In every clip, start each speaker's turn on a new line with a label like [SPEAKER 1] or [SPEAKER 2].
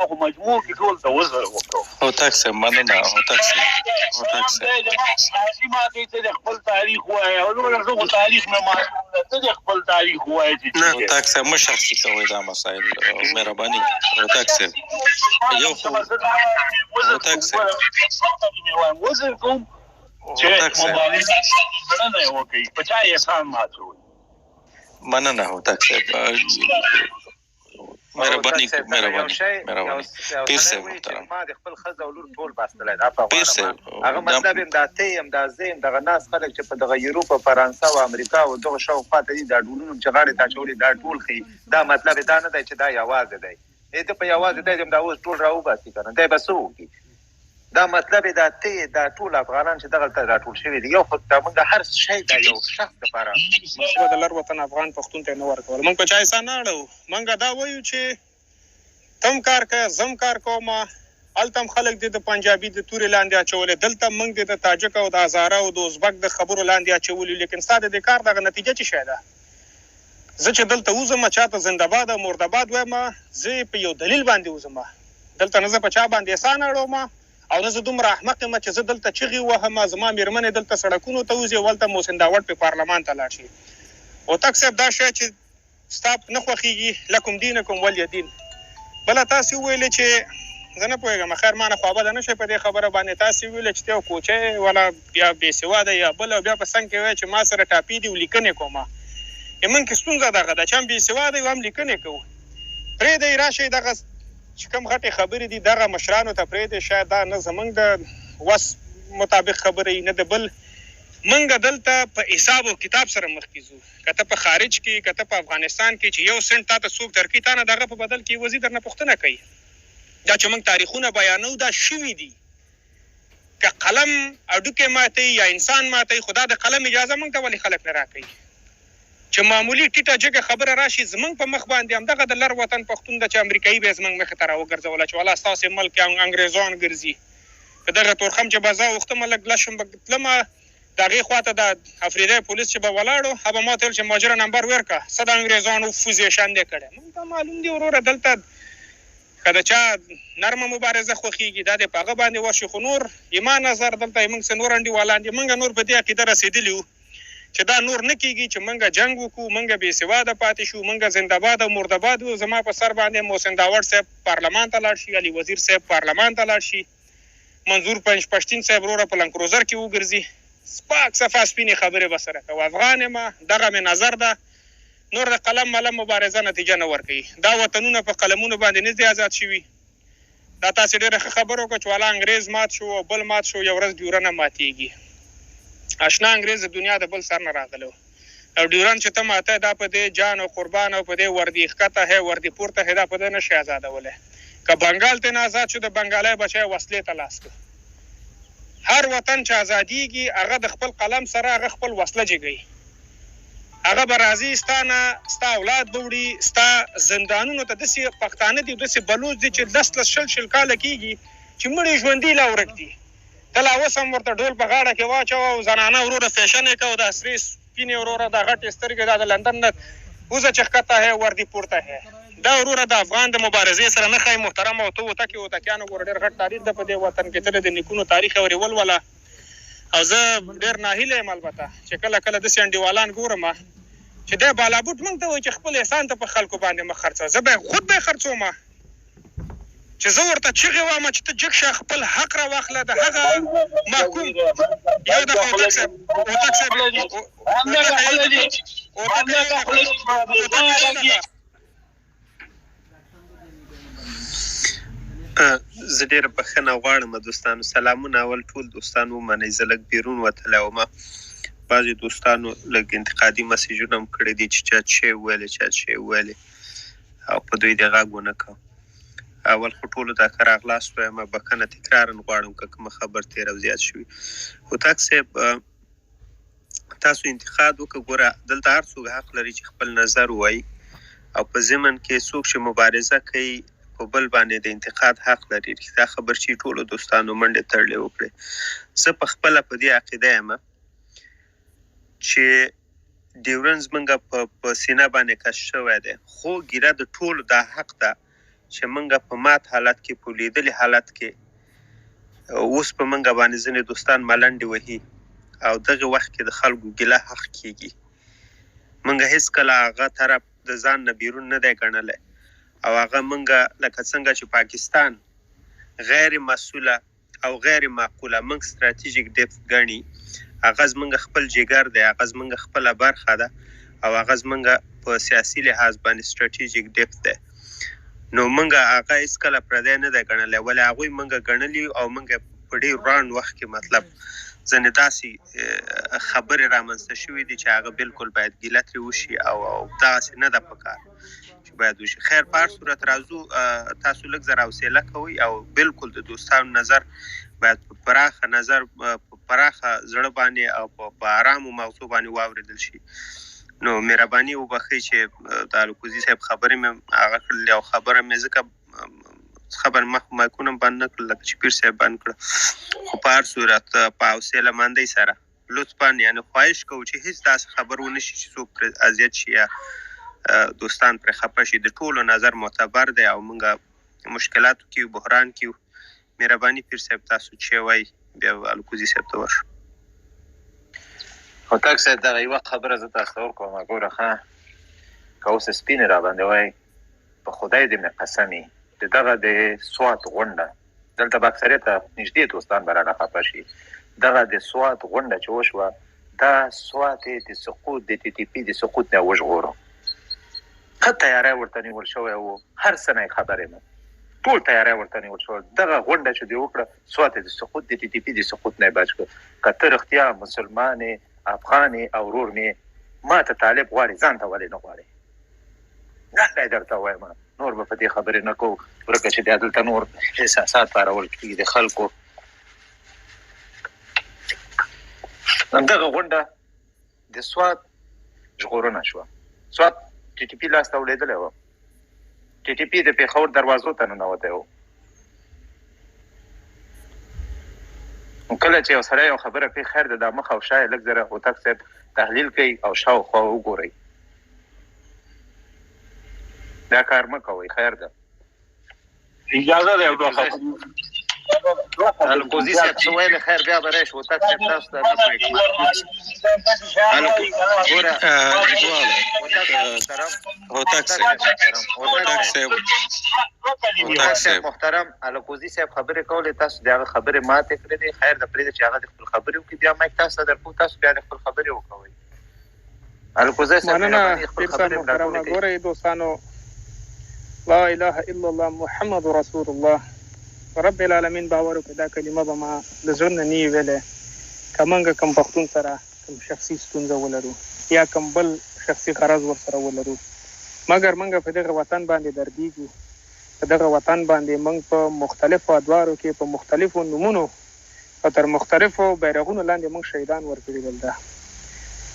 [SPEAKER 1] خو مجموع کې ټول ته وزر وکړو.
[SPEAKER 2] هوتک صاحب مننه. هوتک صاحب
[SPEAKER 1] حاجي ما ته د خپل تاریخ وایي او زه خو تاریخ نه معلوم نه ته د خپل تاریخ وایي.
[SPEAKER 2] نه هوتک صاحب مه شخصي کوئ دا مسایل مهرباني. هوتک صاحب یو خو هوتک صاحب
[SPEAKER 1] وزر کوم چې مبارزه نه وکړي په چا احسان ماچوي.
[SPEAKER 2] مننه هوتک صاحب مهرباني پیر صاحب محترم
[SPEAKER 3] ما د خپل ښځه او لور ټول بستلی دا په هغه مطلب یم دا ته یم دا زه یم دغه ناس خلک چې په دغه یوروپ او فرانسه او امریکا او دغه شاوخوا ته دي دا ډولونه چې غاړې ته اچولي دا ټول ښیي. دا مطلب دا نه دی چې دا یوازې دی ته په یوازې دی دا اوس ټول راوباسي که نه دی به څه وکړي. دا مطلب دا ته دا ټول افغانان چې دغلته راټول شوي دي یو خو موږ هر شی دا یو شخص دپاره
[SPEAKER 4] د لر وطن افغان پښتون ته نه ورکول. موږ په چا احسان نه اړوو. موږ دا وایو چې تم کار کوه زم کار کوم. هلته هم خلک دي د پنجابي د تورې لاندې اچولې، دلته موږ د تاجک او د هزاره او د ازبک د خبرو لاندې اچولي. لیکن ستا د دې کار دغه نتیجه څه شی ده؟ زه چې دلته وځم چاته زنده‌باد او مرده‌باد وایم زه په یو دلیل باندې وځم. دلته نه زه په چا باندې احسان اړوم او نه زه دومره احمق یم چې زه دلته چغې وهم زما مېرمنې دلته سړکونو ته وځي او هلته محسن داوړ په پارلمان ته لاړ شي. هوتک صاحب دا شی چې ستا نه خوښېږي لکم دینکم ولی دین. بله تاسې وویلې چې زه نه پوهېږم خیر ما نه خوابده نه شئ په دې خبره باندې. تاسې وویلې چې ته یو کوچی ولا بیا بېسواده یا بل او بیا په څنګ کې وایي چې ما سره ټاپي دي او لیکنې کوم. موږ کې ستونزه دغه ده چې هم بېسواده یو هم لیکنې کوو. پرېږدئ راشئ دغه چې کوم غټې خبرې دي دغه مشرانو ته پرېږدئ. شاید دا نه زموږ د وس مطابق خبرې نه د بل. موږ دلته په حساب او کتاب سره مخکې ځو. که ته په خارج کې که ته په افغانستان کې چې یو سنټ تا ته څوک درکړي تا نه د هغه په بدل کې وزي درنه پوښتنه کوي. دا چې موږ تاریخونه بیانو دا شوي دي. که قلم اډوکې ماتوي یا انسان ماتوي خو دا د قلم اجازه موږ ته ولې خلک نه راکوي چې معمولي ټیټه جګه خبره راشي زموږ په مخ باندې همدغه د لر وطن پښتون ده چې امریکایي به یې زموږ مخې ته راوګرځوله چې والا ستاسې ملک انګریزان ګرځي. که دغه تورخم چې به زه غوښتمه لږ لشم به تلمه د هغې خوا ته د افریدی پولیس چې به ولاړو هغه ما ته ویل چې ماجره نمبر ورکړه څه د انګریزانو فوزیشن دی کړی. موږ ته معلوم دي وروره دلته که د چا نرمه مبارزه خوښېږي دا دې په هغه باندې وشي. خو نور زما نظر دلته موږ څه نور انډیوالان دي موږ نور په دې عقیده رسېدلي وو چې دا نور نه کېږي چې موږ جنګ وکړو موږ بېسواده پاتې شو موږ زنده‌باد او مرده‌باد وو. زما په سر باندې محسن داوړ صاحب پارلمان ته لاړ شي، علي وزیر صاحب پارلمان ته لاړ شي، منظور پشتین صاحب وروره په لنکروزر کې وګرځي. سپاک صفا سپینې خبرې به سره کوو. افغان یم دغه مې نظر ده. نور د قلم ملم مبارزه نتیجه نه ورکوي. دا وطنونه په قلمونو باندې نه دي آزاد شوي. دا تاسې ډېره ښه خبره وکړه چې والا انګریز مات شو او بل مات شو یو ورځ ډیورنډ هم ماتېږي. اشنا انګریز د دنیا د بل سر نه راغلی او ډیورنډ چې ته ماته دا په دې جان او قربان او په دې وردي ښکته هی وردي پورته هی دا په دې نه شي ازادولی. که بنګال ته نه آزاد شو د بنګالی بچی وسلې ته لاس کړو. هر وطن چې ازادیږي هغه د خپل قلم سره هغه خپل وسله جګوي. هغه به راځي ستا نه ستا اولاد به وړي ستا زندانونو ته داسې پښتانه دي داسې بلوچ دي چې لس شل کاله کېږي چې مړي ژوندي لا ورک دي. ته لا اوس هم ورته ډول په غاړه کې واچوه او زنانه وروره فیشن یې کوه دا سرې سپینې وروره دا غټې سترګې دا د لندن نه وزه چې ښکته هی وردي پورته هی. دا وروره د افغان د مبارزې سره نه ښایي محترمه او ته وتکې وتکیانو ګوره ډېر غټ تاریخ ده په دې وطن کې. ته د نیکونو تاریخ یې ورې ولوله او زه ډېر ناهیله یم البته چې کله کله داسې انډیوالان ګورم چې دی بالابوټ موږ ته وایي چې خپل احسان ته په خلکو باندې مه خرڅوه. زه به خود به یې خرڅوم چې زه ورته چغې وایم چې ته جګ شه خپل حق راواخله د هغه محکوم یو دفعه هوتک صاحب
[SPEAKER 3] زه ډېره بښنه غواړم دوستانو. سلامونه اول ټول دوستان ومنئ. زه لږ بیرون وتلی وم. بعضې دوستانو لږ انتقادي مسیجونه هم کړي دي چې چا شی وویلې چا شی وویلې او په دوی دې غږ ونه کړم. اول خو ټولو ته ښه راغلاست وایم. بښنه تکرارا غواړم که کومه خبر تېر او زیات شوي. هوتک صاحب تاسو انتقاد وکړه. ګوره دلته هر څوک حق لري چې خپل نظر ووایي او په ضمن کې څوک چې مبارزه کوي په بل باندې د انتقاد حق لري. رښتیا خبر چې ټولو دوستانو منډې تړلې وکړې. زه په خپله په دې عقیده یم چې ډیورنډ زموږ په سینه باندې کش شوی دی خو ګیره د ټولو دا حق ده چې موږ په مات حالت کې په لیدلي حالت کې اوس په موږ باندې ځینې دوستان ملنډې وهي او دغه وخت کې د خلکو ګیله حق کېږي. موږ هېڅکله هغه طرف د ځان نه بیرون نه دی ګڼلی او هغه موږ لکه څنګه چې پاکستان غیر مسؤله او غیر معقوله موږ ستراتیژیک ډیپث ګڼي، هغه زموږ خپل جګر دی، هغه زموږ خپله برخه ده او هغه زموږ په سیاسي لحاظ باندې ستراتیژیک ډیپث دی. نو موږ هغه هېڅکله پردی نه دی ګڼلی، ولې هغوی موږ ګڼلي او موږ په ډېر وړاند وخت کې مطلب ځینې داسې خبرې رامنځته شوي دي چې هغه بالکل باید ګیله ترې وشي او دغسې نه ده پکار چې باید وشي. خیر په هر صورت راځو، تاسو لږ زر حوصله کوئ او بالکل د دوستانو نظر باید په پراخه نظر په پراخه زړه باندې او په ارامو مغزو باندې واورېدل شي. نو مهرباني وبخئ چې د الکوزي صاحب خبرې مې هغه کړلې او خبره مې ځکه خبر مایکونه بند نه کړل لکه چې پیر صاحب بند کړه، خو په هر صورت په حوصله مندۍ سره لطفا یعنې خواهش کوو چې هېڅ داسې خبر ونه شي چې څوک پرې اذیت شي یا دوستان پرې خفه شي. د ټولو نظر معتبر دی او موږ مشکلاتو کې یو، بحران کې یو. مهرباني پیر صاحب تاسو چې وایي بیا الکوزي صاحب ته ورشو.
[SPEAKER 5] هوتک صاحب دغه یوه خبره زه تاسو ته ورکوم، ګوره ښه که اوس سپینې راباندې وایي په خدای دې مې قسم د دغه د سوات غونډه دلته به اکثریته نږدې دوستان به رانه خفه شي، دغه د سوات غونډه چې وشوه دا سوات د سقوط د ټي ټي پي د سقوط نه وژغورو. ښه تیاری ورته نیول شوی و، هر څه نه یې خبرې نه، ټول تیاری ورته نیول شوی. دغه غونډه چې دوی وکړه سوات د سقوط د ټي ټي پي د سقوط نه یې بچ کړه. که ته رښتیا مسلمان افغان او ورور مې ما ته طالب غواړي ځان ته ولې نه غواړي؟ نه دی درته وایم، نور به په دې خبرې نه کوو ورکه چې بیا دلته نور احساسات پارول کېږي د خلکو. دغه غونډه د سوات ژغورنه شوه. سوات ټي ټي پي لاسته ولوېدلی و، ټي ټي پي د پېښور دروازو ته ننوتی و. کله چې یو سړی یو خبره کوي خیر د دا مخ او شا یې لږ زره هوتک صاحب تحلیل کوي او شاوخوا وګورئ. دا کار مه کوئ، خیر ده.
[SPEAKER 1] اجازه ده یو دوه خبرې
[SPEAKER 5] الکوزي صاحب څه ویل خیر بیا به راشي هوتک صاحب تاسو ته نه پرېږدي. ګوره هوتک صاحب محترم الکوزي صاحب خبرې کولې، تاسو د هغه خبرې ماتې کړې دي، خیر ده پرېږده چې هغه د خپل خبرې وکړي، بیا مایک تاسو ته درکوو، تاسو بیا د خپل خبرې وکوئ. الکوزي صاحب
[SPEAKER 4] مننه پیر صاحب محترم. ګورئ دوستانو، لا اله الا الله محمد رسول الله. رب العالمین باور وکړه دا کلمه به ما د زړه نه نه وي ویلی. که موږ کوم پښتون سره کوم شخصي ستونزه ولرو یا کوم بل شخصي غرض ورسره ولرو، مګر موږ په دغه وطن باندې دردېږو، په دغه وطن باندې موږ په مختلفو ادوارو کې په مختلفو نومونو او تر مختلفو بیرغونو لاندې موږ شهیدان ورکړي دلته.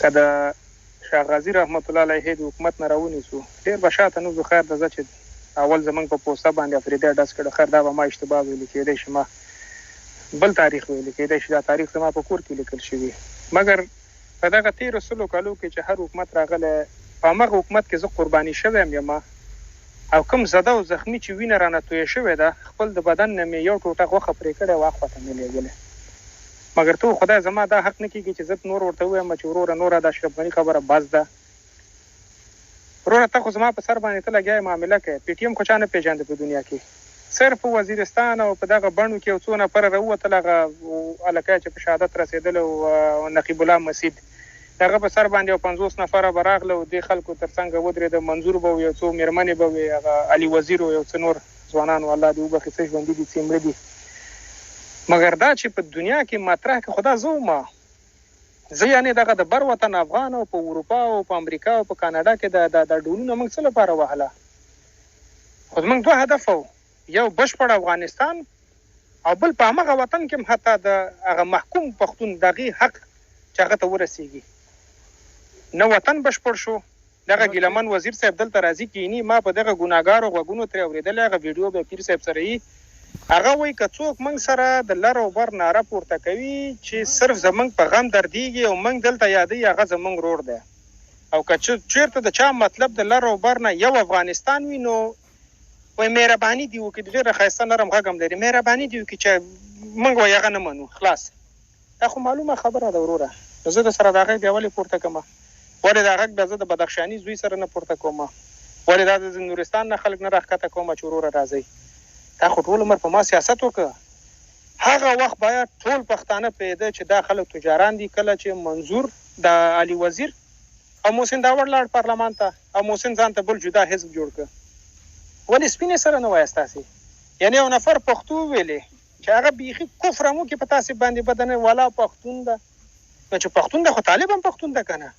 [SPEAKER 4] که د شاه غازي رحمت الله علیه د حکومت نه راونیسو ډېر به شاته نه ځو. خیر ده زه چې اول زمونږ په پوسته باندې افریدی ډز کړه، خیر دا به ما اشتباه ویلي کېدی شي، ما بل تاریخ ویلي کېدی شي، دا تاریخ زما په کور کې لیکل شوي. مګر په دغه تېرو سلو کالو کې چې هر حکومت راغلی، په همغه حکومت کې زه قرباني شوی یم او کوم زده او زخمي چې وینه رانه تویه شوې ده، خپل د بدن نه مې یو ټوټه غوښه پرې کړې او اخوا ته مې لېږلې. مګر تو خدای زما دا حق نه کېږي چې زه نور ورته ووایم چې وروره نوره دا اشرف غني خبره بس ده. وروره ته خو زما په سر باندې ته لګیا یې معامله کوې، پی ټي ایم خو چا نه پېژانده په دنیا کې. صرف وزیرستان او په دغه بڼو کې یو څو نفره راووتل، هغه هلکی چې په شهادت رسېدلی او نقیب الله مسید، هغه په سر باندې یو 50 نفره به راغله او دې خلکو تر څنګ ودرېده، منظور به و، یو څو مېرمنې به وې، هغه علي وزیر و، یو څه نور ځوانان و، الله دې وبخي څه ژوندي دي څه مړه دي. مګر دا چې په دنیا کې مطرح کړه، خو دا زه وم، زه یعنې دغه د بر وطن افغان او په اروپا او په امریکا او په کاناډا کې دا ډولونه موږ څه لپاره وهله؟ خو زموږ دوه هدف و، یو بشپړ افغانستان او بل په همغه وطن کې هم حتی د هغه محکوم پښتون د هغې حق چې هغه ته ورسېږي. نه وطن بشپړ شو، دغه ګیلمن وزیر صاحب دلته راځي کینی، ما په دغه ګناهګارو غوږونو ترې اورېدلی، هغه ویډیو به پیر صاحب سره یي، هغه وایي که څوک موږ سره د لر او بر ناره پورته کوي چې صرف زموږ په غم دردېږي او موږ دلته یادوي، هغه زموږ ورور دی. او که چېرته د چا مطلب د لر او بر نه یو افغانستان وي، نو وای مهرباني دی وکړي ډېره ښایسته نرم غږ هم لري مهرباني دی وکړي چې موږ وایي هغه نه منو خلاص دا خو معلومه خبره ده وروره نو زه د سره دا غږ بیا ولې پورته کړم ولې دا غږ بیا زه د بدخشاني زوی سره نه پورته کوم ولې دا د نورستان نه خلک نه راښکته کوم چې وروره راځئ دا خو ټول عمر په ما سیاست وکړه هغه وخت باید ټول پښتانه پوهېده چې دا خلک تجاران دي کله چې منظور د علي وزیر او محسن داوړ لاړ پارلمان ته او محسن ځان ته بل جدا حزب جوړ کړ ولې سپینې سره نه وایاست تاسې یعنې یو نفر پښتو ویلې چې هغه بیخي کفر هم وکړي په تاسې باندې بدنه والا پښتون ده نو چې پښتون ده خو طالب هم پښتون ده که نه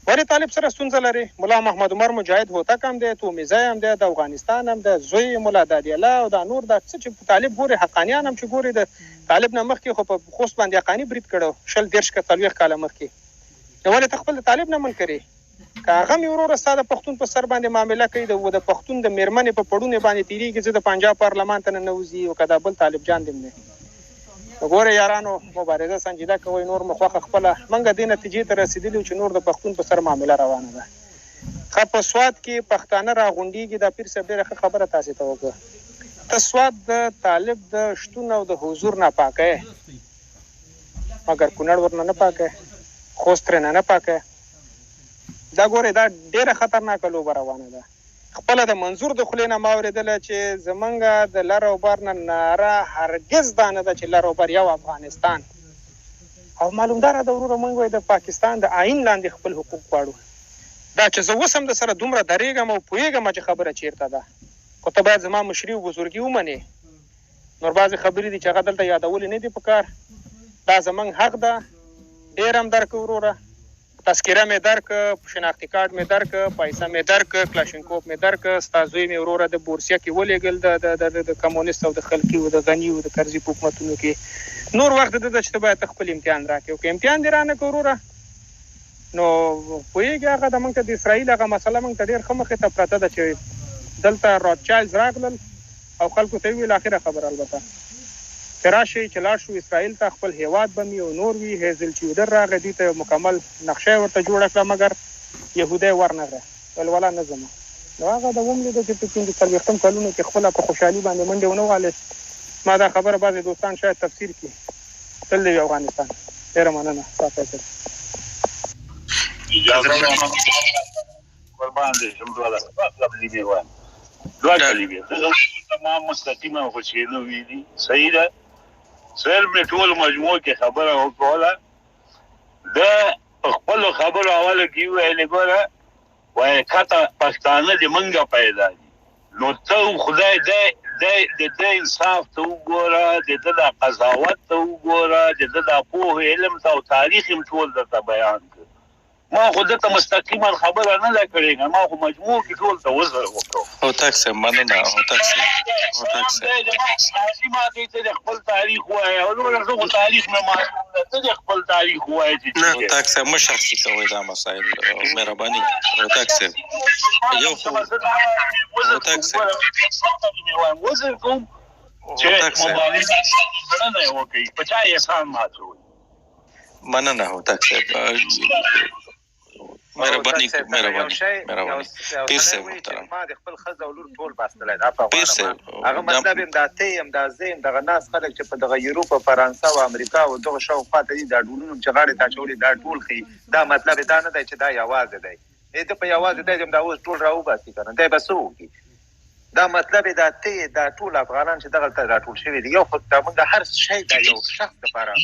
[SPEAKER 4] ولې طالب سره ستونزه لري ملا محمد عمر مجاهد هوتک هم دی تومیزی هم دی د افغانستان هم دی زوی ملا دادی الله او دا نور دا څه چې طالب ګوري حقانیان هم چې ګوري د طالب نه مخکې خو په خوست باندې حقاني برید کړو 30 که 40 کاله مخکې نو ولې ته خپل د طالب نه من کرې که هغه مې وروره ستا د پښتون په سر باندې معامله کوي د پښتون د میرمنې په پړونې باندې تېرېږي زه د پنجاب پارلمان ته ننوځي او که دا بل طالب جان دې دی نو ګورې یارانو مبارزه سنجیده کوئ نور مو خوښه خپله موږ دې نتیجې ته رسېدلي چې نور د پښتون په سر معامله روانه ده ښه په سوات کې پښتانه راغونډېږي دا پیر صاحب ډېره ښه خبره تاسې ته وکړه ته سوات د طالب د شتون او د حضور نه پاکه مګر کونړ ورنه نه پاکه خوست ترېنه نه پاکه دا ګورې دا ډېره خطرناکه لوبه روانه ده خپله د منظور د خولې نه ما اورېدله چې زمونږ د لر او بر نه ناره هرګز دا نه ده چې لر او بر یو افغانستان او معلومداره ده وروره موږ وایي د پاکستان د آیین لاندې خپل حقوق غواړو دا چې زه اوس هم د سره دومره درېږم او پوهېږم چې خبره چېرته ده خو ته باید زما مشري او بزرګي ومنې نور بعضې خبرې دي چې هغه دلته یادولې نه دي په کار دا زموږ حق ده ډېر هم درکړه وروره تذکره مې درکړه شناختي کارت مې درکړه پیسه مې درکړه کلاشینکوف مې درکړه ستا زوی مې وروره د بورسیا کې ولېږل د کمونیست او د خلقي او د غني او د کرزي په حکومتونو کې نور وخت د ده چې ته باید خپل امتحان راکړې او که امتحان دې رانه کړه وروره نو پوهېږي هغه د موږ ته د اسرائیل هغه مسله موږ ته ډېر ښه مخې ته پرته ده چې دلته روتچایلز راغلل او خلکو ته یې ویل اخره خبره البته چې راشئ چې لاړ شو اسرائیل ته خپل هیواد به مې او نور وي هیزل چیودر راغی دوی ته مکمل نقشه یې ورته جوړه کړه مګر یهودی ورنغی ویل ولا نه ځم نو هغه د وم لیده چې په 40 کلونو کې خپله په خوشحالي باندې منډې ونه والېست ما دا خبره بعضې دوستان شاید تفسیر کړي تل دی افغانستان ډېره مننه ستا فیصل
[SPEAKER 1] قربان دې شم دوه کلمې تمام مستقیمه خوشېدو ویلي صحیح ده سر مې ټول مجموع کې خبره وکړله د خپلو خبرو اوله کې ویلې ګوره وایي کته پښتانه د منګه پیدا دي نو ته خدای د ده انصاف ته وګوره د ده د قضاوت ته وګوره د ده د پوهې علم ته او تاریخ هم ټول درته بیان کړ ما خو دته مستقیما خبره نه ده کړې ما خو مجموع کې ټول ته وزر وکړو
[SPEAKER 2] هوتک صاحب مننه هوتک صاحب
[SPEAKER 1] ما ته د خپل تاریخ وایي او نور څه تاریخ نه ما ته د خپل تاریخ وایي
[SPEAKER 2] نه هوتک صاحب مشخصي کوي دا مسائل مهرباني هوتک صاحب یو خو هوتک صاحب
[SPEAKER 1] وزر کوم چې مبارزه نه وکړي په چا احسان ماتوي
[SPEAKER 2] مننه هوتک صاحب مهرباني پیر صاحب محترم
[SPEAKER 5] ما د خپل ښځه او لور ټول بستلی دا په افغانستان هغه مطلب یم دا ته یم دا زه یم دغه ناس خلک چې په دغه یوروپ او فرانسه او امریکا او دغه شاوخوا ته دي دا ډولونه چې غاړې ته اچولي دا ټول ښیي دا مطلب دا نه دی چې دا یوازې دی ته په یوازې دی دا اوس ټول راوباسي که نه دی به څه وکړي دا مطلب دا ته دا ټول افغانان چې دغلته راټول شوي دي یو خو زموږ هر شی دا یو شخص لپاره